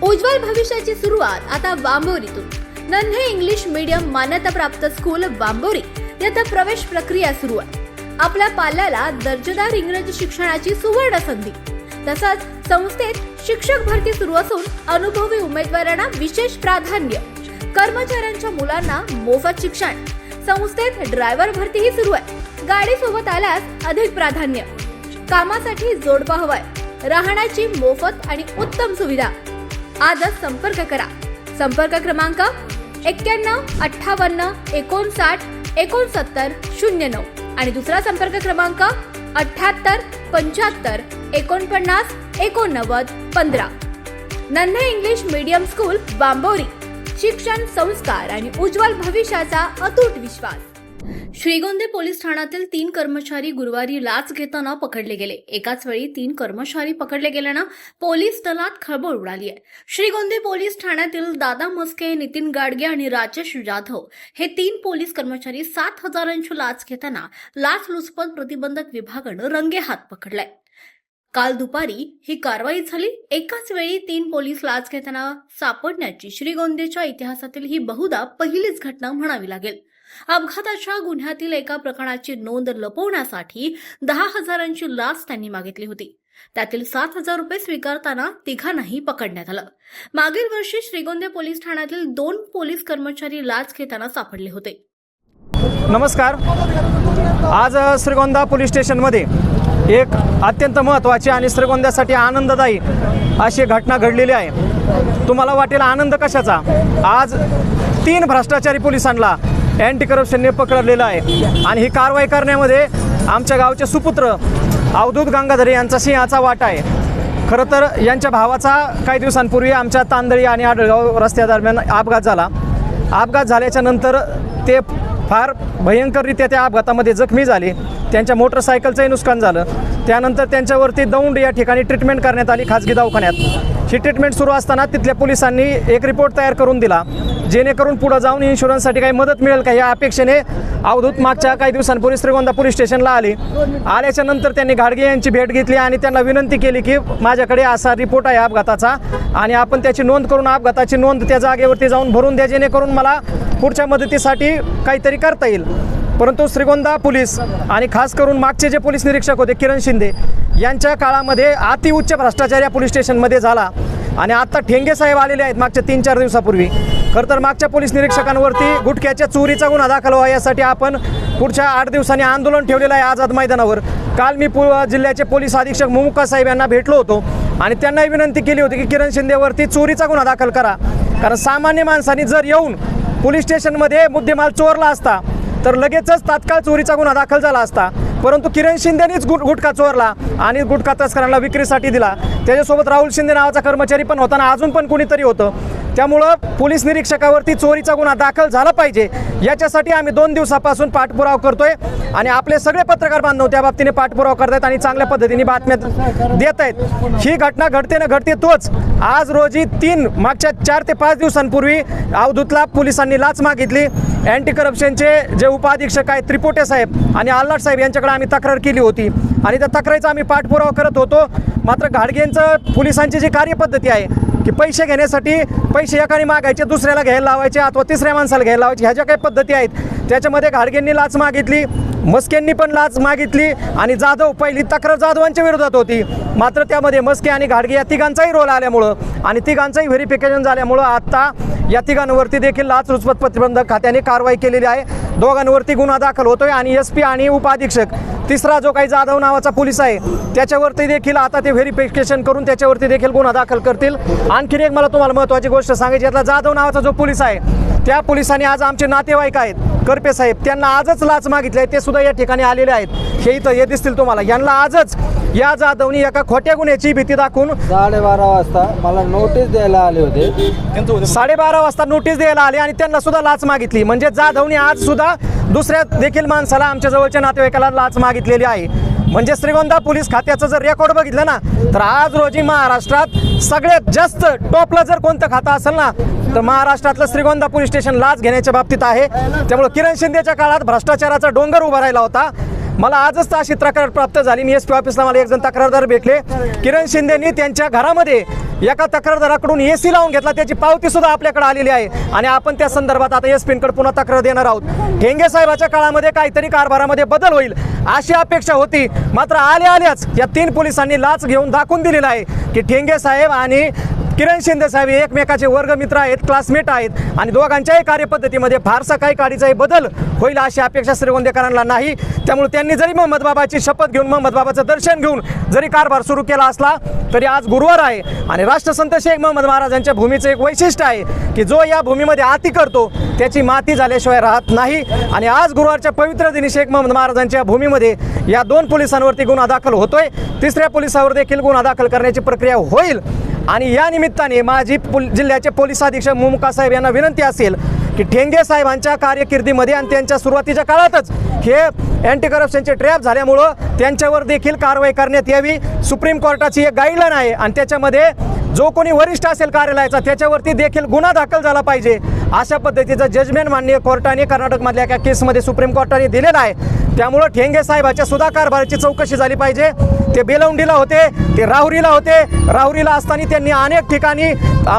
उज्ज्वल भविष्याची सुरुवात आता वांबोरीतून। नन्हे इंग्लिश मीडियम मान्यताप्राप्त स्कूल वांबोरी येथे प्रवेश प्रक्रिया सुरू आहे। आपल्या पाल्याला दर्जेदार इंग्रजी शिक्षणाची सुवर्ण संधी। तसंच संस्थेत शिक्षक भरती सुरू असून अनुभवी उमेदवारांना विशेष प्राधान्य। कर्मचाऱ्यांच्या मुलांना मोफत शिक्षण। संस्थेत ड्रायव्हर भरतीही सुरू आहे। गाडी सोबत आल्यास अधिक प्राधान्य। कामासाठी जोडपा हवाय। राहण्याची मोफत आणि उत्तम सुविधा। आजच संपर्क करा। संपर्क क्रमांक 91 58 59 69 09 आणि दुसरा संपर्क क्रमांक 78 75 49 89 15। नन्हे इंग्लिश मीडियम स्कूल वांबोरी। शिक्षण, संस्कार आणि उज्ज्वल भविष्याचा अतूट विश्वास। श्रीगोंदे पोलीस ठाण्यातील 3 कर्मचारी गुरुवारी लाच घेताना पकडले गेले। एकाच वेळी 3 कर्मचारी पकडले गेल्यानं पोलीस दलात खळबळ उडाली आहे। श्रीगोंदे पोलीस ठाण्यातील दादा मस्के, नितीन गाडगे आणि राजेश जाधव हे 3 पोलीस कर्मचारी 7,000ची लाच घेताना लाचलुचपत प्रतिबंधक विभागानं रंगेहात पकडलाय। काल दुपारी ही कारवाई झाली। एकाच वेळी 3 पोलीस लाच घेताना सापडण्याची श्रीगोंदेच्या इतिहासातील ही बहुधा पहिलीच घटना म्हणावी लागेल। अपघाताच्या गुन्ह्यातील एका प्रकरणाची नोंद लपवण्यासाठी 10,000ची लाच त्यांनी मागितली होती। त्यातील 7,000 रुपये स्वीकारताना तिघांनाही पकडण्यात आलं। मागील वर्षी श्रीगोंदे पोलीस ठाण्यातील 2 पोलीस कर्मचारी लाच घेताना सापडले होते। नमस्कार। आज श्रीगोंदा पोलीस स्टेशनमध्ये एक अत्यंत महत्त्वाची आणि श्रीगोंद्यासाठी आनंददायी अशी घटना घडलेली आहे। तुम्हाला वाटेल आनंद कशाचा? आज 3 भ्रष्टाचारी पोलिसांना अँटी करप्शनने पकडलेलं आहे आणि ही कारवाई करण्यामध्ये आमच्या गावचे सुपुत्र अवधूत गंगाधरे यांचा सिंहाचा वाटा आहे। खरं तर यांच्या भावाचा काही दिवसांपूर्वी आमच्या तांदळी आणि आडगाव रस्त्यादरम्यान अपघात झाला। अपघात झाल्याच्या नंतर ते फार भयंकररित्या त्या अपघातामध्ये जखमी झाले। त्यांच्या मोटरसायकलचंही नुकसान झालं। त्यानंतर त्यांच्यावरती दौंड या ठिकाणी ट्रीटमेंट करण्यात आली खाजगी दवाखान्यात। ही ट्रीटमेंट सुरू असताना तिथल्या पोलिसांनी एक रिपोर्ट तयार करून दिला, जेणेकरून पुढे जाऊन इन्शुरन्ससाठी काही मदत मिळेल का या अपेक्षेने अवधूत मागच्या काही दिवसांपूर्वी श्रीगोंदा पोलीस स्टेशनला आल्याच्या नंतर त्यांनी घाडगे यांची भेट घेतली आणि त्यांना विनंती केली की माझ्याकडे असा रिपोर्ट आहे अपघाताचा आणि आपण त्याची नोंद करून अपघाताची नोंद त्या जागेवरती जाऊन भरून द्या, जेणेकरून मला पुढच्या मदतीसाठी काहीतरी करता येईल। परंतु श्रीगोंदा पोलीस आणि खास करून मागचे जे पोलीस निरीक्षक होते किरण शिंदे यांच्या काळामध्ये अतिउच्च भ्रष्टाचार या पोलीस स्टेशनमध्ये झाला आणि आता ठेंगे साहेब आलेले आहेत मागच्या 3-4 दिवसापूर्वी। खरं तर मागच्या पोलीस निरीक्षकांवरती गुटख्याच्या चोरीचा गुन्हा दाखल व्हावा यासाठी आपण पुढच्या 8 दिवसांनी आंदोलन ठेवलेलं आहे आझाद मैदानावर। काल मी जिल्ह्याचे पोलीस अधीक्षक मुमुक्का साहेब यांना भेटलो होतो आणि त्यांनाही विनंती केली होती की किरण शिंदेवरती चोरीचा गुन्हा दाखल करा, कारण सामान्य माणसांनी जर येऊन पोलीस स्टेशनमध्ये मुद्देमाल चोरला असता तर लगेचच तात्काळ चोरीचा गुन्हा दाखल झाला असता। परंतु किरण शिंदेनेच गुटखा चोरला आणि गुटखा तस्करांना विक्रीसाठी दिला। त्याच्यासोबत राहुल शिंदे नावाचा कर्मचारी पण होता ना अजून पण कोणीतरी होतं। त्यामुळं पोलीस निरीक्षकावरती चोरीचा गुन्हा दाखल झाला पाहिजे याच्यासाठी आम्ही 2 दिवसापासून पाठपुरावा करतोय आणि आपले सगळे पत्रकार बांधव त्या बाबतीने पाठपुरावा करतायत आणि चांगल्या पद्धतीने बातम्या देत आहेत। ही घटना घडते ना घडते तोच आज रोजी मागच्या 4 ते 5 दिवसांपूर्वी अवधूतला पोलिसांनी लाच मागितली। अँटी करप्शनचे जे उपाधीक्षक आहेत त्रिपोटे साहेब आणि आल्हाट साहेब यांच्याकडे आम्ही तक्रार केली होती आणि त्या तक्रारीचा आम्ही पाठपुरावा करत होतो। मात्र घाडगेंचं पोलिसांची जी कार्यपद्धती आहे की पैसे घेण्यासाठी पैसे एकाने मागायचे, दुसऱ्याला घ्यायला लावायचे अथवा तिसऱ्या माणसाला घ्यायला लावायचे, ह्या ज्या काही पद्धती आहेत त्याच्यामध्ये घाडगेंनी लाच मागितली, मस्केंनी पण लाच मागितली आणि जाधव पहिली तक्रार जाधवांच्या विरोधात होती। मात्र त्यामध्ये मस्के आणि घाडगे या तिघांचाही रोल आल्यामुळं आणि तिघांचंही व्हेरिफिकेशन झाल्यामुळं आता या तिघांवरती देखील लाचलुचपत प्रतिबंधक खात्याने कारवाई केलेली आहे। दोघांवरती गुन्हा दाखल होतोय आणि SP आणि उपाधीक्षक तिसरा जो काही जाधव नावाचा पोलीस आहे त्याच्यावरती देखील आता ते व्हेरिफिकेशन करून त्याच्यावरती देखील गुन्हा दाखल करतील। आणखी एक मला तुम्हाला महत्त्वाची गोष्ट सांगायची, यातला जाधव नावाचा जो पोलीस आहे त्या पोलिसांनी आज आमचे नातेवाईक आहेत करपे साहेब त्यांना आजच लाच मागितली आहे, ते सुद्धा या ठिकाणी आलेले आहेत। हे इथं हे दिसतील तुम्हाला। यांना आजच या जाधवनी एका खोट्या गुन्ह्याची भीती दाखवून 12:30 वाजता मला नोटीस द्यायला आले होते। 12:30 वाजता नोटीस द्यायला आले आणि त्यांना सुद्धा लाच मागितली। म्हणजे जाधवनी आज सुद्धा दुसऱ्या देखील माणसाला आमच्या जवळच्या नातेवाईकाला लाच मागितलेली आहे। म्हणजे श्रीगोंदा पोलीस खात्याचं जर रेकॉर्ड बघितलं ना तर आज रोजी महाराष्ट्रात सगळ्यात जास्त टॉपला जर कोणतं खातं असेल ना तर महाराष्ट्रातलं श्रीगोंदा पोलीस स्टेशन लाच घेण्याच्या बाबतीत आहे। त्यामुळे किरण शिंदेच्या काळात भ्रष्टाचाराचा डोंगर उभा राहिला होता। मला आजच अशी तक्रार प्राप्त झाली. मी SP ऑफिसला मला एक जण तक्रारदार भेटले. किरण शिंदेनी त्यांच्या घरामध्ये एका तक्रारदाराकडून AC लावून घेतला, त्याची पावती सुद्धा आपल्याकडे आलेली आहे आणि आपण त्या संदर्भात आता SP पुन्हा तक्रार देणार आहोत. ठेंगे साहेबाच्या काळामध्ये काहीतरी कारभारामध्ये बदल होईल अशी अपेक्षा होती, मात्र आल्याच या 3 पोलिसांनी लाच घेऊन दाखवून दिलेला आहे की ठेंगे साहेब आणि किरण शिंदे साहेब एकमेकाचे वर्गमित्र आहेत, क्लासमेट आहेत आणि दोघांच्याही कार्यपद्धतीमध्ये फारसा काही काडीचाही बदल होईल अशी अपेक्षा श्रीगोंदेकरांना नाही. त्यामुळे त्यांनी जरी मोहम्मद बाबाची शपथ घेऊन मोहम्मद बाबाचं दर्शन घेऊन जरी कारभार सुरू केला असला तरी आज गुरुवार आहे आणि राष्ट्रसंत शेख मोहम्मद महाराजांच्या भूमीचं एक वैशिष्ट्य आहे की जो या भूमीमध्ये आती करतो त्याची माती झाल्याशिवाय राहत नाही. आणि आज गुरुवारच्या पवित्र दिनी शेख मोहम्मद महाराजांच्या भूमीमध्ये या 2 पोलिसांवरती गुन्हा दाखल होतोय. 3ऱ्या पोलिसावर देखील गुन्हा दाखल करण्याची प्रक्रिया होईल आणि या निमित्ताने माझी जिल्ह्याचे पोलीस अधीक्षक मुमका साहेब यांना विनंती असेल की ठेंगे साहेबांच्या कारकिर्दीमध्ये आणि त्यांच्या सुरुवातीच्या काळातच हे अँटी करप्शनचे ट्रॅप झाल्यामुळं त्यांच्यावर देखील कारवाई करण्यात यावी. सुप्रीम कोर्टाची एक गाईडलाईन आहे आणि त्याच्यामध्ये जो कोणी वरिष्ठ असेल कार्यालयाचा त्याच्यावरती देखील गुन्हा दाखल झाला पाहिजे अशा पद्धतीचं जजमेंट माननीय कोर्टाने कर्नाटकमधल्या एका केसमध्ये सुप्रीम कोर्टाने दिलेलं आहे. त्यामुळं ठेंगे साहेबाच्या सुद्धा कारभाराची चौकशी झाली पाहिजे. ते बेलवंडीला होते, ते राहुरीला होते. राहुरीला असताना त्यांनी अनेक ठिकाणी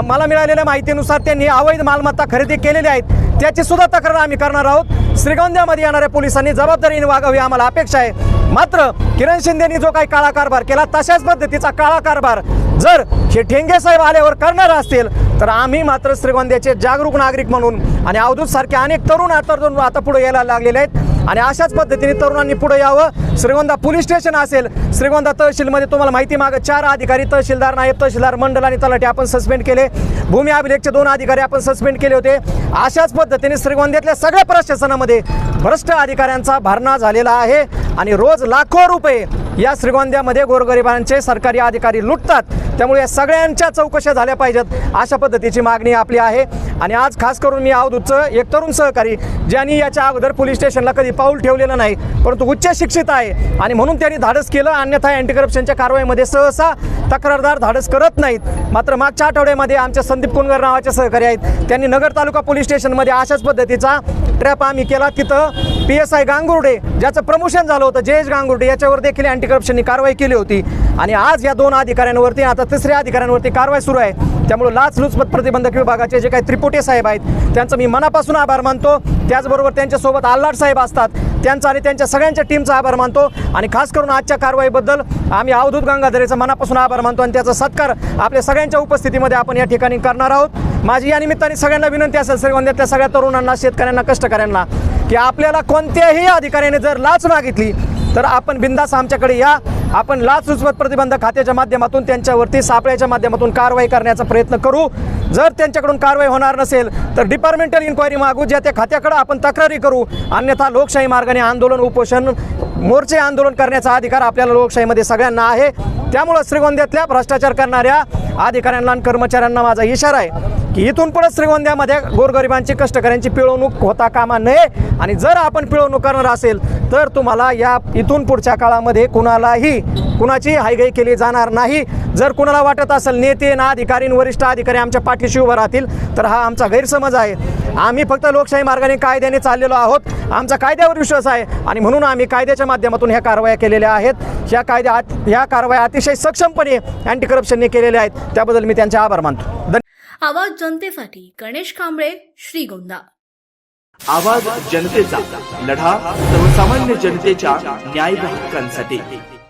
मला मिळालेल्या माहितीनुसार त्यांनी अवैध मालमत्ता खरेदी केलेल्या आहेत. त्याची सुद्धा तक्रार आम्ही करणार आहोत. श्रीगोंद्यामध्ये येणाऱ्या पोलिसांनी जबाबदारीने वागावी आम्हाला अपेक्षा आहे. मात्र किरण शिंदेनी जो काही काळा कारभार केला तशाच पद्धतीचा काळा कारभार जर हे ठेंगे साहेब आल्यावर करणार असतील तर आम्ही मात्र श्रीगोंद्याचे जागरूक नागरिक म्हणून आणि अवधूत सारखे अनेक तरुण आता पुढे यायला लागलेले आहेत आणि अशाच पद्धतीने तरुणांनी पुढे यावं. श्रीगोंदा पोलीस स्टेशन असेल, श्रीगोंदा तहसीलमध्ये तुम्हाला माहिती मागे 4 अधिकारी तहसीलदार, नायब तहसीलदार, मंडल आणि तलाठी आपण सस्पेंड केले. भूमी अभिलेखचे 2 अधिकारी आपण सस्पेंड केले होते. अशाच पद्धतीने श्रीगोंद्यातल्या सगळ्या प्रशासनामध्ये भ्रष्ट अधिकाऱ्यांचा भरणा झालेला आहे आणि रोज लाखो रुपये या श्रीगोंद्यामध्ये गोरगरिबांचे सरकारी अधिकारी लुटतात. त्यामुळे या सगळ्यांच्या चौकशा झाल्या पाहिजेत अशा पद्धतीची मागणी आपली आहे. आणि आज खास करून मी अवधूतचं एक तरुण सहकारी ज्यांनी याच्या अगोदर पोलीस स्टेशनला कधी पाऊल ठेवलेलं नाही परंतु उच्च शिक्षित आहे आणि म्हणून त्यांनी धाडस केलं. अन्यथा अँटी करप्शनच्या कारवाईमध्ये सहसा तक्रारदार धाडस करत नाहीत. मात्र मागच्या आठवड्यामध्ये आमच्या संदीप कुनगर नावाचे सहकारी आहेत, त्यांनी नगर तालुका पोलीस स्टेशनमध्ये अशाच पद्धतीचा ट्रॅप आम्ही केला. तिथं PSI गांगुर्डे ज्याचं प्रमोशन झालं होतं, जयेश गांगुर्डे, याच्यावर देखील अँटी करप्शननी कारवाई केली होती. आणि आज या 2 अधिकाऱ्यांवरती आता 3ऱ्या अधिकाऱ्यांवरती कारवाई सुरू आहे. त्यामुळे लाचलुचपत प्रतिबंधक विभागाचे जे काही त्रिपुटे साहेब आहेत त्यांचं मी मनापासून आभार मानतो. त्याचबरोबर त्यांच्यासोबत आल्हाट साहेब असतात त्यांचा आणि त्यांच्या सगळ्यांच्या टीमचा आभार मानतो. आणि खास करून आजच्या कारवाईबद्दल आम्ही अवधूत गंगाधरेचा मनापासून आभार मानतो आणि त्याचा सत्कार आपल्या सगळ्यांच्या उपस्थितीमध्ये आपण या ठिकाणी करणार आहोत. माझी या निमित्ताने सगळ्यांना विनंती असेल श्रीगोंद्यातल्या सगळ्या तरुणांना, शेतकऱ्यांना, कष्टकऱ्यांना की आपल्याला कोणत्याही अधिकाऱ्याने जर लाच मागितली तर आपण बिंदास आमच्याकडे या. आपण लाचलुचपत प्रतिबंधक खात्याच्या माध्यमातून त्यांच्यावरती सापळ्याच्या माध्यमातून कारवाई करण्याचा प्रयत्न करू. जर त्यांच्याकडून कारवाई होणार नसेल तर डिपार्टमेंटल इन्क्वायरी मागू, ज्या त्या खात्याकडे आपण तक्रारी करू. अन्यथा लोकशाही मार्गाने आंदोलन, उपोषण, मोर्चे आंदोलन करण्याचा अधिकार आपल्याला लोकशाहीमध्ये सगळ्यांना आहे. त्यामुळं श्रीगोंद्यातल्या भ्रष्टाचार करणाऱ्या अधिकाऱ्यांना आणि कर्मचाऱ्यांना माझा इशारा आहे की इथून पुढे श्रीगोंद्यामध्ये गोरगरिबांची, कष्टकऱ्यांची पिळवणूक होता कामा नये. आणि जर आपण पिळवणूक करणार असेल तर तुम्हाला या इथून पुढच्या काळामध्ये कुणाची हायगाई केली जाणार नाही. जर कुणाला वाटत असेल नेते ना अधिकारी, वरिष्ठ अधिकारी आमच्या पाठीशी उभं राहतील तर हा आमचा गैरसमज आहे. आम्ही फक्त लोकशाही मार्गाने कायद्याने चाललेलो आहोत. आमचा कायद्यावर विश्वास आहे आणि म्हणून आम्ही कायद्याच्या माध्यमातून ह्या कारवाया केलेल्या आहेत. ह्या कारवाया अतिशय सक्षमपणे अँटी करप्शनने केलेल्या आहेत. त्याबद्दल मी त्यांचे आभार मानतो. आवाज जनतेसाठी गणेश कांबळे, श्रीगोंदा. आवाज जनतेचा, लढा सर्वसामान्य जनतेच्या न्याय हक्कांसाठी.